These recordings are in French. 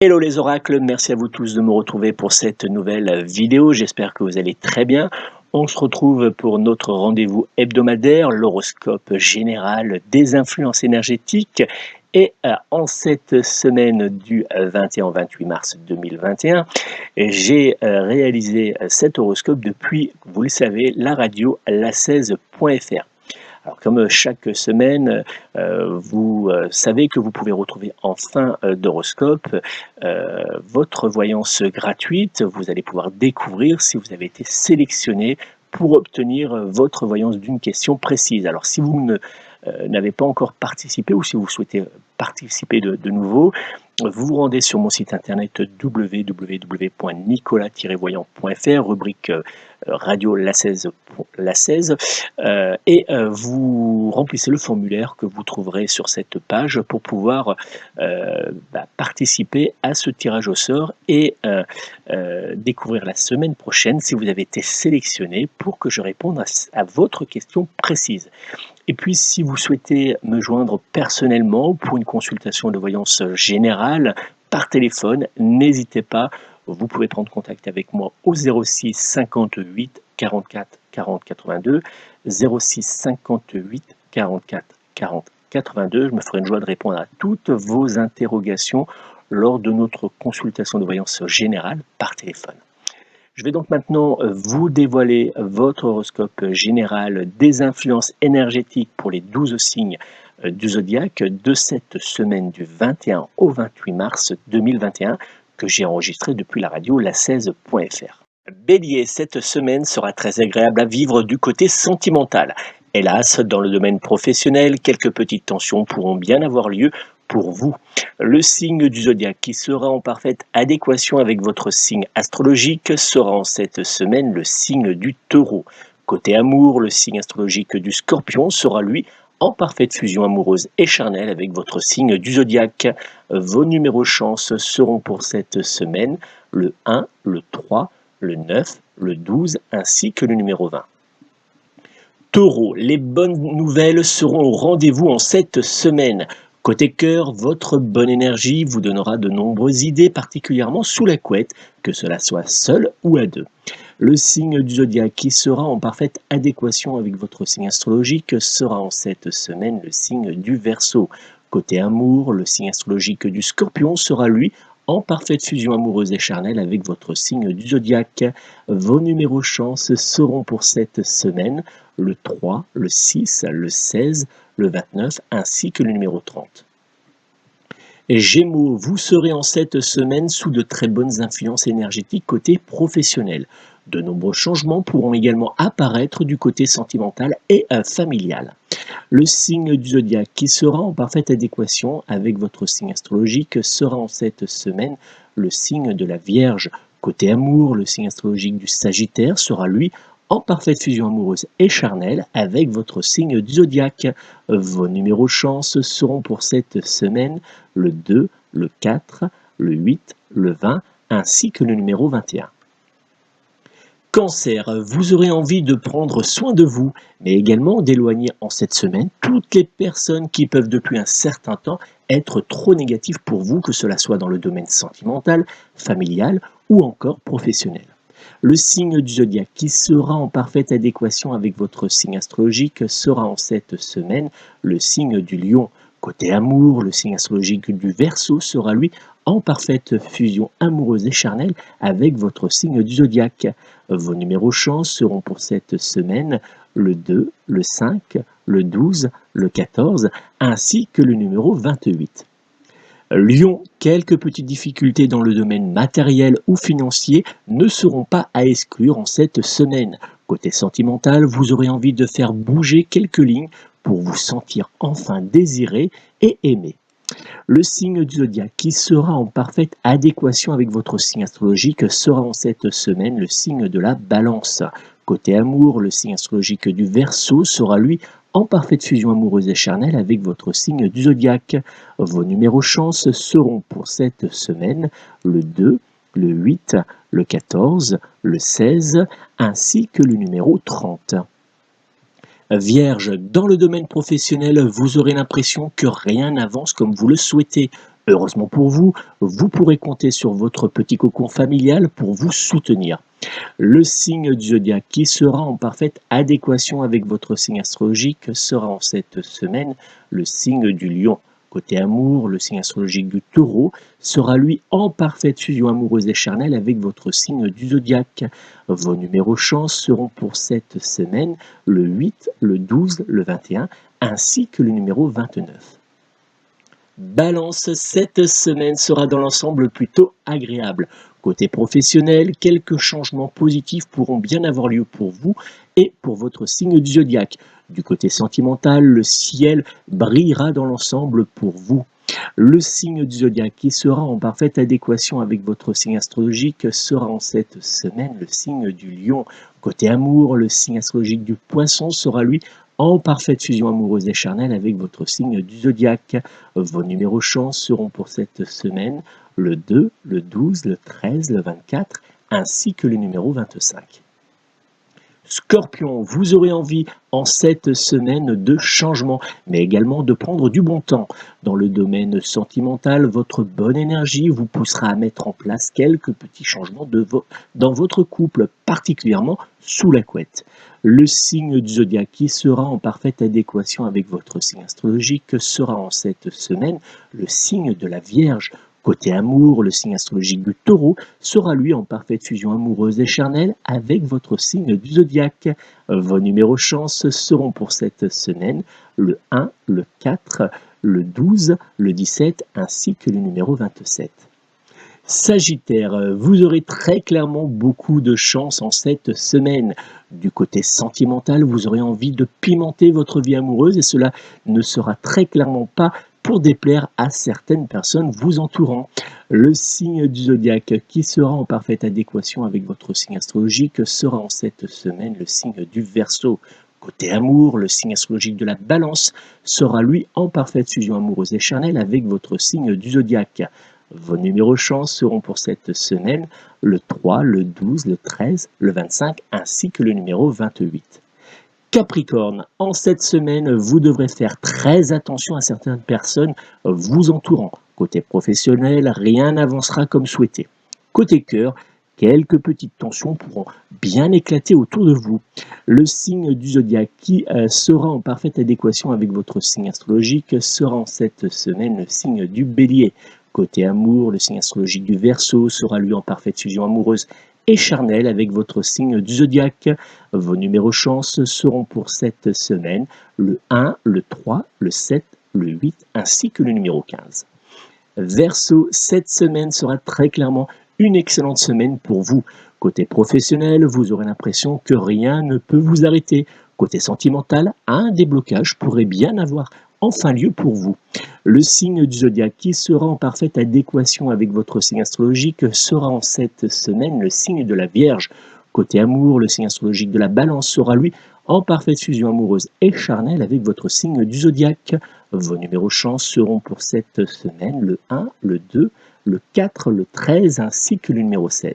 Hello les oracles, merci à vous tous de me retrouver pour cette nouvelle vidéo. J'espère que vous allez très bien. On se retrouve pour notre rendez-vous hebdomadaire, l'horoscope général des influences énergétiques. Et en cette semaine du 21 au 28 mars 2021, j'ai réalisé cet horoscope depuis, vous le savez, la radio la16.fr. Alors comme chaque semaine, vous savez que vous pouvez retrouver en fin d'horoscope votre voyance gratuite. Vous allez pouvoir découvrir si vous avez été sélectionné pour obtenir votre voyance d'une question précise. Alors si vous n'avez pas encore participé ou si vous souhaitez participer de nouveau, vous vous rendez sur mon site internet www.nicolas-voyant.fr, rubrique radio la16, et vous remplissez le formulaire que vous trouverez sur cette page pour pouvoir participer à ce tirage au sort et découvrir la semaine prochaine si vous avez été sélectionné pour que je réponde à votre question précise. Et puis, si vous souhaitez me joindre personnellement pour une consultation de voyance générale par téléphone, n'hésitez pas. Vous pouvez prendre contact avec moi au 06 58 44 40 82, 06 58 44 40 82. Je me ferai une joie de répondre à toutes vos interrogations lors de notre consultation de voyance générale par téléphone. Je vais donc maintenant vous dévoiler votre horoscope général des influences énergétiques pour les 12 signes du zodiaque de cette semaine du 21 au 28 mars 2021 que j'ai enregistré depuis la radio la16.fr. Bélier, cette semaine sera très agréable à vivre du côté sentimental. Hélas, dans le domaine professionnel, quelques petites tensions pourront bien avoir lieu pour vous. Le signe du zodiaque qui sera en parfaite adéquation avec votre signe astrologique sera en cette semaine le signe du Taureau. Côté amour, le signe astrologique du Scorpion sera lui en parfaite fusion amoureuse et charnelle avec votre signe du zodiaque. Vos numéros chance seront pour cette semaine le 1, le 3, le 9, le 12 ainsi que le numéro 20. Taureau, les bonnes nouvelles seront au rendez-vous en cette semaine. Côté cœur, votre bonne énergie vous donnera de nombreuses idées, particulièrement sous la couette, que cela soit seul ou à deux. Le signe du zodiaque qui sera en parfaite adéquation avec votre signe astrologique sera en cette semaine le signe du Verseau. Côté amour, le signe astrologique du Scorpion sera lui en parfaite fusion amoureuse et charnelle avec votre signe du zodiaque. Vos numéros chance seront pour cette semaine le 3, le 6, le 16, le 29 ainsi que le numéro 30. Gémeaux, vous serez en cette semaine sous de très bonnes influences énergétiques côté professionnel. De nombreux changements pourront également apparaître du côté sentimental et familial. Le signe du zodiaque qui sera en parfaite adéquation avec votre signe astrologique sera en cette semaine le signe de la Vierge. Côté amour, le signe astrologique du Sagittaire sera lui en parfaite fusion amoureuse et charnelle avec votre signe du zodiaque. Vos numéros chance seront pour cette semaine le 2, le 4, le 8, le 20 ainsi que le numéro 21. Cancer, vous aurez envie de prendre soin de vous, mais également d'éloigner en cette semaine toutes les personnes qui peuvent depuis un certain temps être trop négatives pour vous, que cela soit dans le domaine sentimental, familial ou encore professionnel. Le signe du zodiaque qui sera en parfaite adéquation avec votre signe astrologique sera en cette semaine le signe du Lion. Côté amour, le signe astrologique du Verseau sera lui en parfaite fusion amoureuse et charnelle avec votre signe du zodiaque. Vos numéros chance seront pour cette semaine le 2, le 5, le 12, le 14 ainsi que le numéro 28. Lion, quelques petites difficultés dans le domaine matériel ou financier ne seront pas à exclure en cette semaine. Côté sentimental, vous aurez envie de faire bouger quelques lignes pour vous sentir enfin désiré et aimé. Le signe du zodiaque qui sera en parfaite adéquation avec votre signe astrologique sera en cette semaine le signe de la Balance. Côté amour, le signe astrologique du Verseau sera lui en parfaite fusion amoureuse et charnelle avec votre signe du zodiaque. Vos numéros chance seront pour cette semaine le 2, le 8, le 14, le 16 ainsi que le numéro 30. Vierge, dans le domaine professionnel, vous aurez l'impression que rien n'avance comme vous le souhaitez. Heureusement pour vous, vous pourrez compter sur votre petit cocon familial pour vous soutenir. Le signe du zodiaque qui sera en parfaite adéquation avec votre signe astrologique sera en cette semaine le signe du lion. Côté amour, le signe astrologique du taureau sera lui en parfaite fusion amoureuse et charnelle avec votre signe du zodiaque. Vos numéros chance seront pour cette semaine le 8, le 12, le 21 ainsi que le numéro 29. Balance, cette semaine sera dans l'ensemble plutôt agréable. Côté professionnel, quelques changements positifs pourront bien avoir lieu pour vous et pour votre signe du zodiaque. Du côté sentimental, le ciel brillera dans l'ensemble pour vous. Le signe du zodiaque qui sera en parfaite adéquation avec votre signe astrologique sera en cette semaine le signe du lion. Côté amour, le signe astrologique du poisson sera lui en parfaite fusion amoureuse et charnelle avec votre signe du zodiaque. Vos numéros chance seront pour cette semaine le 2, le 12, le 13, le 24 ainsi que le numéro 25. Scorpion, vous aurez envie en cette semaine de changement, mais également de prendre du bon temps. Dans le domaine sentimental, votre bonne énergie vous poussera à mettre en place quelques petits changements dans votre couple, particulièrement sous la couette. Le signe du zodiaque qui sera en parfaite adéquation avec votre signe astrologique sera en cette semaine le signe de la Vierge. Côté amour, le signe astrologique du taureau sera lui en parfaite fusion amoureuse et charnelle avec votre signe du zodiaque. Vos numéros chance seront pour cette semaine le 1, le 4, le 12, le 17 ainsi que le numéro 27. Sagittaire, vous aurez très clairement beaucoup de chance en cette semaine. Du côté sentimental, vous aurez envie de pimenter votre vie amoureuse et cela ne sera très clairement pas pour déplaire à certaines personnes vous entourant. Le signe du zodiaque qui sera en parfaite adéquation avec votre signe astrologique sera en cette semaine le signe du Verseau. Côté amour, le signe astrologique de la Balance sera lui en parfaite fusion amoureuse et charnelle avec votre signe du zodiaque. Vos numéros chance seront pour cette semaine le 3, le 12, le 13, le 25 ainsi que le numéro 28. Capricorne, en cette semaine, vous devrez faire très attention à certaines personnes vous entourant. Côté professionnel, rien n'avancera comme souhaité. Côté cœur, quelques petites tensions pourront bien éclater autour de vous. Le signe du zodiaque qui sera en parfaite adéquation avec votre signe astrologique sera en cette semaine le signe du Bélier. Côté amour, le signe astrologique du Verseau sera lui en parfaite fusion amoureuse et charnelle avec votre signe du zodiaque. Vos numéros chance seront pour cette semaine le 1, le 3, le 7, le 8 ainsi que le numéro 15. Verseau, cette semaine sera très clairement une excellente semaine pour vous. Côté professionnel, vous aurez l'impression que rien ne peut vous arrêter. Côté sentimental, un déblocage pourrait bien avoir enfin lieu pour vous. Le signe du zodiaque qui sera en parfaite adéquation avec votre signe astrologique sera en cette semaine le signe de la Vierge. Côté amour, le signe astrologique de la Balance sera lui en parfaite fusion amoureuse et charnelle avec votre signe du zodiaque. Vos numéros chance seront pour cette semaine le 1, le 2, le 4, le 13 ainsi que le numéro 7.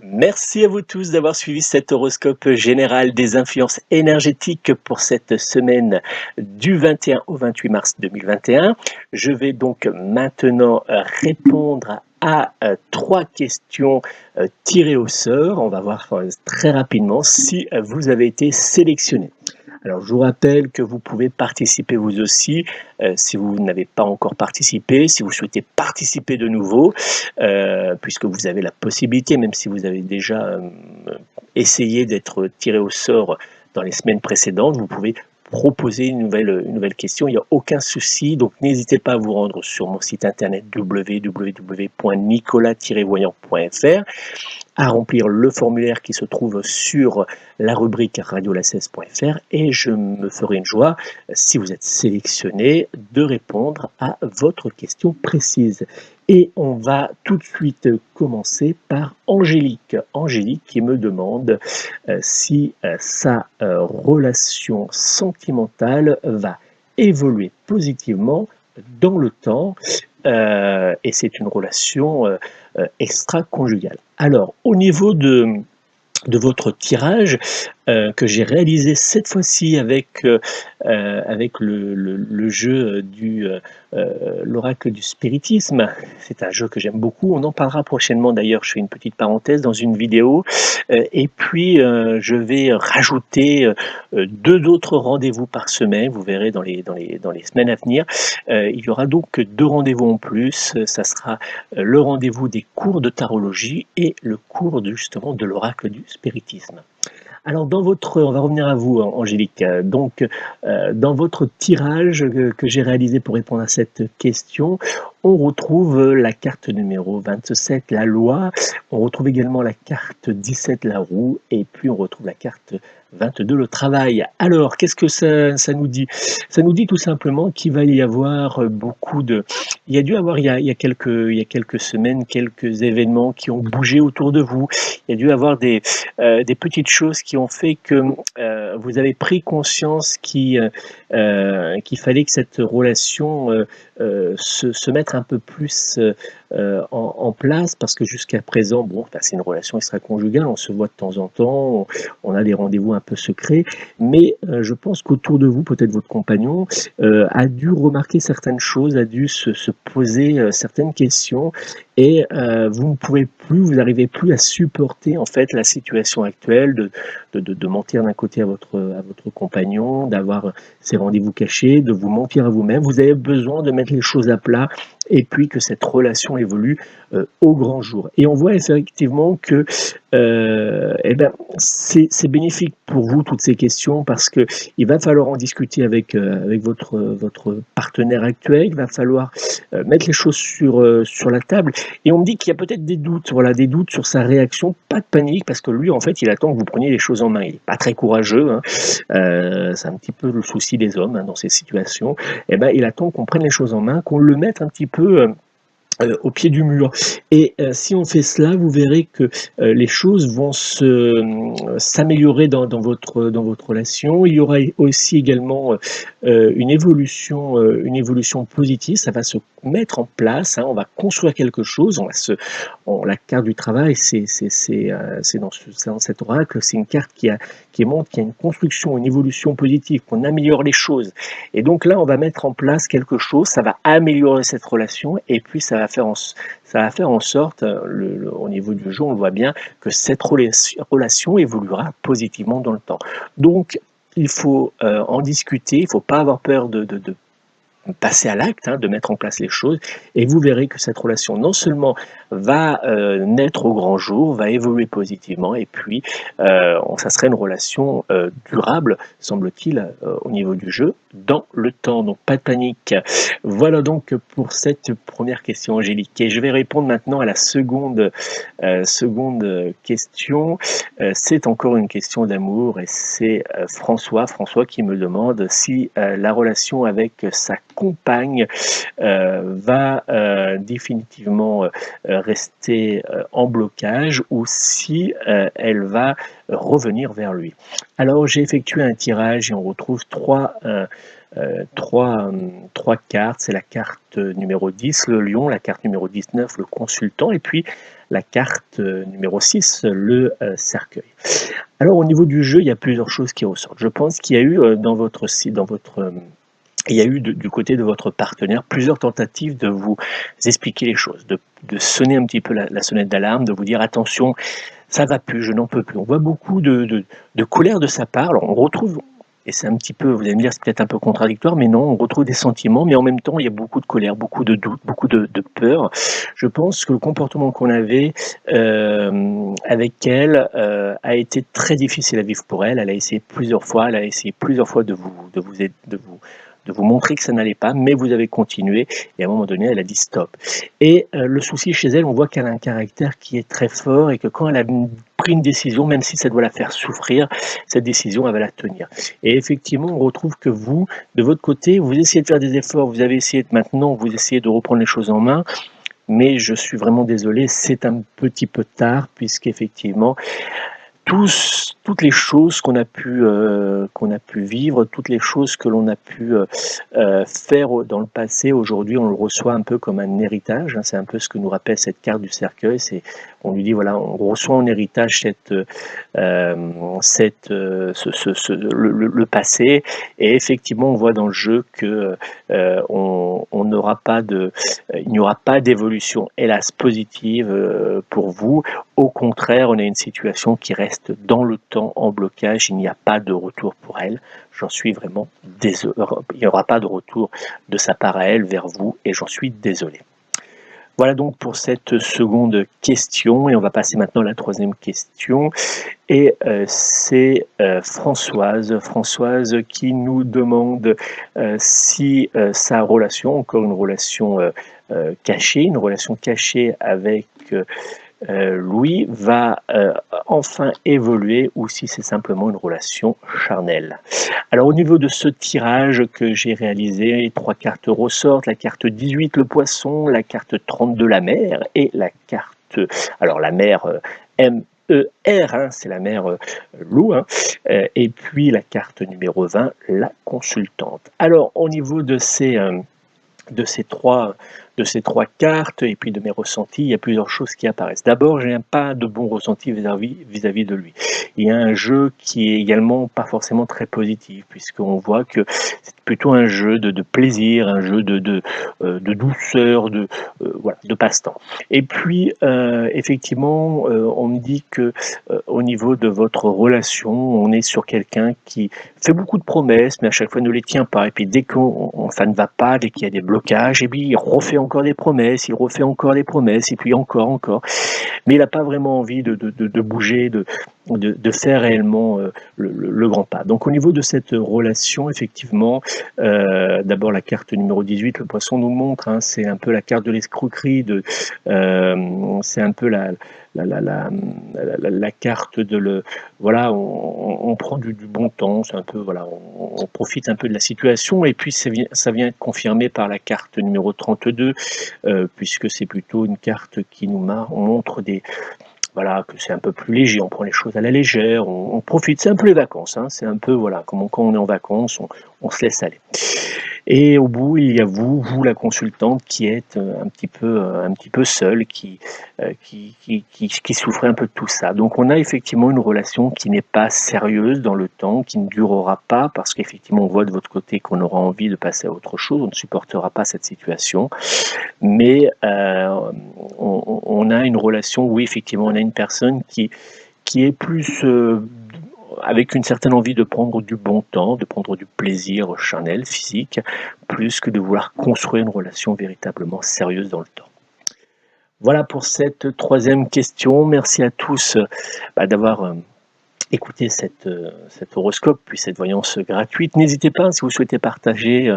Merci à vous tous d'avoir suivi cet horoscope général des influences énergétiques pour cette semaine du 21 au 28 mars 2021. Je vais donc maintenant répondre à 3 questions tirées au sort. On va voir très rapidement si vous avez été sélectionné. Alors, je vous rappelle que vous pouvez participer vous aussi, si vous n'avez pas encore participé, si vous souhaitez participer de nouveau, puisque vous avez la possibilité, même si vous avez déjà essayé d'être tiré au sort dans les semaines précédentes, vous pouvez proposer une nouvelle question, il n'y a aucun souci, donc n'hésitez pas à vous rendre sur mon site internet www.nicolas-voyant.fr, à remplir le formulaire qui se trouve sur la rubrique radiolassesse.fr et je me ferai une joie, si vous êtes sélectionné, de répondre à votre question précise. Et on va tout de suite commencer par Angélique. Angélique qui me demande si sa relation sentimentale va évoluer positivement dans le temps et c'est une relation extra-conjugale. Alors, au niveau de votre tirage, que j'ai réalisé cette fois-ci avec le jeu l'oracle du spiritisme. C'est un jeu que j'aime beaucoup. On en parlera prochainement d'ailleurs, je fais une petite parenthèse dans une vidéo. Et puis, je vais rajouter 2 autres rendez-vous par semaine. Vous verrez dans les semaines à venir. Il y aura donc 2 rendez-vous en plus. Ça sera le rendez-vous des cours de tarologie et le cours justement de l'oracle du spiritisme. Alors on va revenir à vous, Angélique. Donc, dans votre tirage que j'ai réalisé pour répondre à cette question, on retrouve la carte numéro 27, la loi. On retrouve également la carte 17, la roue. Et puis, on retrouve la carte 22, le travail. Alors, qu'est-ce que ça nous dit? Ça nous dit tout simplement qu'il va y avoir beaucoup de... Il y a dû avoir, il y a quelques semaines, quelques événements qui ont bougé autour de vous. Il y a dû avoir des petites choses qui ont fait que vous avez pris conscience qu'il fallait que cette relation se mette un peu plus en place, parce que jusqu'à présent, bon, c'est une relation extra-conjugale, on se voit de temps en temps, on a des rendez-vous un peu secrets, mais je pense qu'autour de vous, peut-être votre compagnon, a dû remarquer certaines choses, a dû se poser certaines questions, et vous n'arrivez plus à supporter en fait la situation actuelle de mentir d'un côté à votre compagnon, d'avoir ces rendez-vous cachés, de vous mentir à vous-même. Vous avez besoin de mettre les choses à plat et puis que cette relation évolue au grand jour. Et on voit effectivement que c'est bénéfique pour vous toutes ces questions, parce que il va falloir en discuter avec votre partenaire actuel. Il va falloir mettre les choses sur la table. Et on me dit qu'il y a peut-être des doutes, voilà, des doutes sur sa réaction. Pas de panique, parce que lui, en fait, il attend que vous preniez les choses en main. Il n'est pas très courageux, hein. C'est un petit peu le souci des hommes, hein, dans ces situations. Il attend qu'on prenne les choses en main, qu'on le mette un petit peu au pied du mur. Et si on fait cela, vous verrez que les choses vont s'améliorer dans votre relation. Il y aura aussi également une évolution positive. Ça va se mettre en place, hein. On va construire quelque chose. La carte du travail, c'est dans cet oracle, c'est une carte qui montre qu'il y a une construction, une évolution positive, qu'on améliore les choses. Et donc là, on va mettre en place quelque chose, ça va améliorer cette relation, et puis ça va faire en sorte, au niveau du jeu, on voit bien que cette relation évoluera positivement dans le temps. Donc, il faut en discuter, il ne faut pas avoir peur de passer à l'acte, hein, de mettre en place les choses, et vous verrez que cette relation non seulement va naître au grand jour, va évoluer positivement, et puis ça serait une relation durable, semble-t-il, au niveau du jeu, dans le temps. Donc pas de panique. Voilà donc pour cette première question, Angélique. Et je vais répondre maintenant à la seconde question. C'est encore une question d'amour, et c'est François qui me demande si la relation avec sa compagne va définitivement rester en blocage, ou si elle va revenir vers lui. Alors j'ai effectué un tirage et on retrouve trois cartes. C'est la carte numéro 10, le lion, la carte numéro 19, le consultant, et puis la carte numéro 6, le cercueil. Alors au niveau du jeu, il y a plusieurs choses qui ressortent. Je pense qu'il y a eu il y a eu du côté de votre partenaire plusieurs tentatives de vous expliquer les choses, de sonner un petit peu la sonnette d'alarme, de vous dire attention, ça va plus, je n'en peux plus. On voit beaucoup de colère de sa part. Alors on retrouve, et c'est un petit peu, vous allez me dire, c'est peut-être un peu contradictoire, mais non, on retrouve des sentiments, mais en même temps, il y a beaucoup de colère, beaucoup de doute, beaucoup de peur. Je pense que le comportement qu'on avait avec elle a été très difficile à vivre pour elle. Elle a essayé plusieurs fois de vous montrer que ça n'allait pas, mais vous avez continué, et à un moment donné, elle a dit stop. Et le souci chez elle, on voit qu'elle a un caractère qui est très fort, et que quand elle a pris une décision, même si ça doit la faire souffrir, cette décision, elle va la tenir. Et effectivement, on retrouve que vous, de votre côté, vous essayez de faire des efforts, vous essayez de reprendre les choses en main, mais je suis vraiment désolé, c'est un petit peu tard, puisqu'effectivement, toutes les choses qu'on a pu vivre, toutes les choses que l'on a pu faire dans le passé, aujourd'hui on le reçoit un peu comme un héritage, hein. C'est un peu ce que nous rappelle cette carte du cercueil. On lui dit voilà, on reçoit en héritage le passé, et effectivement on voit dans le jeu que on n'aura pas il n'y aura pas d'évolution, hélas, positive pour vous. Au contraire, on a une situation qui reste dans le temps en blocage, il n'y a pas de retour pour elle. J'en suis vraiment désolé. Il n'y aura pas de retour de sa part à elle vers vous, et j'en suis désolé. Voilà donc pour cette seconde question, et on va passer maintenant à la troisième question. Et c'est Françoise qui nous demande si sa relation, encore une relation cachée avec Louis, va enfin évoluer, ou si c'est simplement une relation charnelle. Alors au niveau de ce tirage que j'ai réalisé, 3 cartes ressortent, la carte 18 le poisson, la carte 32 la mer, et la carte, alors la mer MER, hein, c'est la mer loup, hein, et puis la carte numéro 20, la consultante. Alors au niveau de de ces trois cartes et puis de mes ressentis, il y a plusieurs choses qui apparaissent. D'abord, j'ai pas de bon ressenti vis-à-vis de lui. Il y a un jeu qui est également pas forcément très positif, puisqu'on voit que c'est plutôt un jeu de plaisir, un jeu de douceur, voilà, de passe-temps. Et puis, effectivement, on me dit que au niveau de votre relation, on est sur quelqu'un qui fait beaucoup de promesses, mais à chaque fois ne les tient pas. Et puis dès que ça ne va pas, dès qu'il y a des blocages, et puis il refait encore des promesses, il refait encore des promesses, et puis encore. Mais il n'a pas vraiment envie de bouger, de faire réellement le grand pas. Donc au niveau de cette relation, effectivement, d'abord la carte numéro 18, le poisson nous montre, hein, c'est un peu la carte de l'escroquerie, c'est un peu la carte voilà, on prend du bon temps, c'est un peu, voilà, on profite un peu de la situation, et puis ça vient être confirmé par la carte numéro 32, puisque c'est plutôt une carte qui nous montre voilà, que c'est un peu plus léger, on prend les choses à la légère, on profite, c'est un peu les vacances, hein, c'est un peu, voilà, comme quand on est en vacances, on se laisse aller. Et au bout, il y a vous la consultante, qui êtes un petit peu seule, qui souffrait un peu de tout ça. Donc on a effectivement une relation qui n'est pas sérieuse dans le temps, qui ne durera pas, parce qu'effectivement on voit de votre côté qu'on aura envie de passer à autre chose, on ne supportera pas cette situation. Mais on a une relation où effectivement on a une personne qui est plus avec une certaine envie de prendre du bon temps, de prendre du plaisir charnel, physique, plus que de vouloir construire une relation véritablement sérieuse dans le temps. Voilà pour cette troisième question. Merci à tous d'avoir écouté cet horoscope, puis cette voyance gratuite. N'hésitez pas, si vous souhaitez partager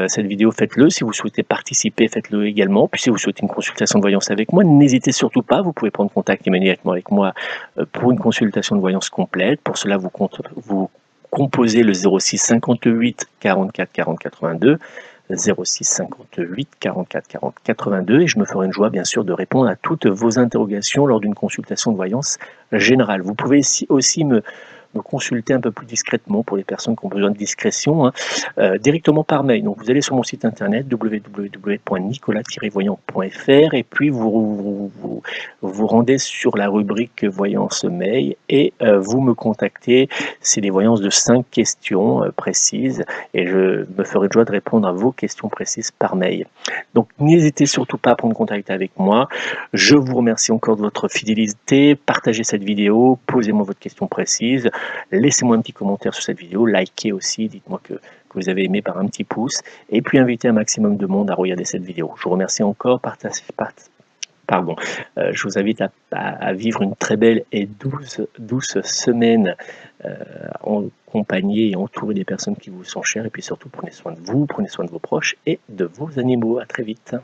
cette vidéo, faites-le. Si vous souhaitez participer, faites-le également. Puis si vous souhaitez une consultation de voyance avec moi, n'hésitez surtout pas. Vous pouvez prendre contact immédiatement avec moi pour une consultation de voyance complète. Pour cela, vous composez le 06 58 44 40 82. 06 58 44 40 82, et je me ferai une joie bien sûr de répondre à toutes vos interrogations lors d'une consultation de voyance générale. Vous pouvez aussi me consulter un peu plus discrètement, pour les personnes qui ont besoin de discrétion, hein, directement par mail. Donc vous allez sur mon site internet www.nicolas-voyant.fr, et puis vous rendez sur la rubrique voyance mail, et vous me contactez. C'est des voyances de 5 questions précises, et je me ferai de joie de répondre à vos questions précises par mail. Donc n'hésitez surtout pas à prendre contact avec moi. Je vous remercie encore de votre fidélité. Partagez cette vidéo, posez-moi votre question précise, laissez-moi un petit commentaire sur cette vidéo, likez aussi, dites-moi que vous avez aimé par un petit pouce, et puis invitez un maximum de monde à regarder cette vidéo. Je vous remercie encore, je vous invite à vivre une très belle et douce semaine en compagnie et entouré des personnes qui vous sont chères, et puis surtout prenez soin de vous, prenez soin de vos proches et de vos animaux. À très vite.